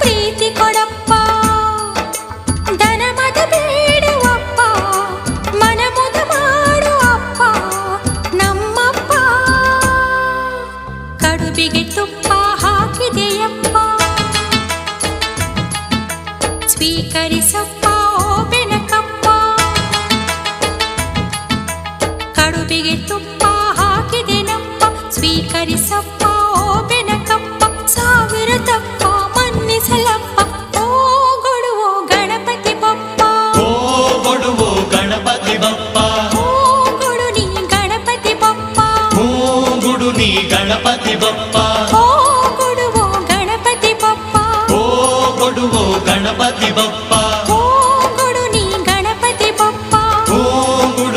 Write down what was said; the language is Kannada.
ಪ್ರೀತಿ ಕೊಡಪ್ಪ ದನಮದ ಬೇಡುವಪ್ಪ ಮನಮುದ ಮಾಡುವಪ್ಪ ನಮ್ಮಪ್ಪ ಕಡುಬಿಗೆ ತುಪ್ಪ ಹಾಕಿದೆಯಪ್ಪ ಸ್ವೀಕರಿಸಪ್ಪ ಓ ಬೆನಕಪ್ಪ ಕಡುಬಿಗೆ ತುಪ್ಪ ಹಾಕಿದೆನಪ್ಪ ಸ್ವೀಕರಿಸಪ್ಪ ಓ ಬೆನಕಪ್ಪ ಸಾವಿರ ತಪ್ಪ ಮನ್ನಿಸಲಪ್ಪ ಓ ಗೊಡುವೋ ಗಣಪತಿ ಬಪ್ಪ ಓ ಗೊಡುವೋ ಗಣಪತಿ ಬಪ್ಪ ಓ ಗೊಡು ನೀ ಗಣಪತಿ ಬಪ್ಪ ಓ ಗುಡು ನೀ ಗಣಪತಿ ಬಪ್ಪ ಓ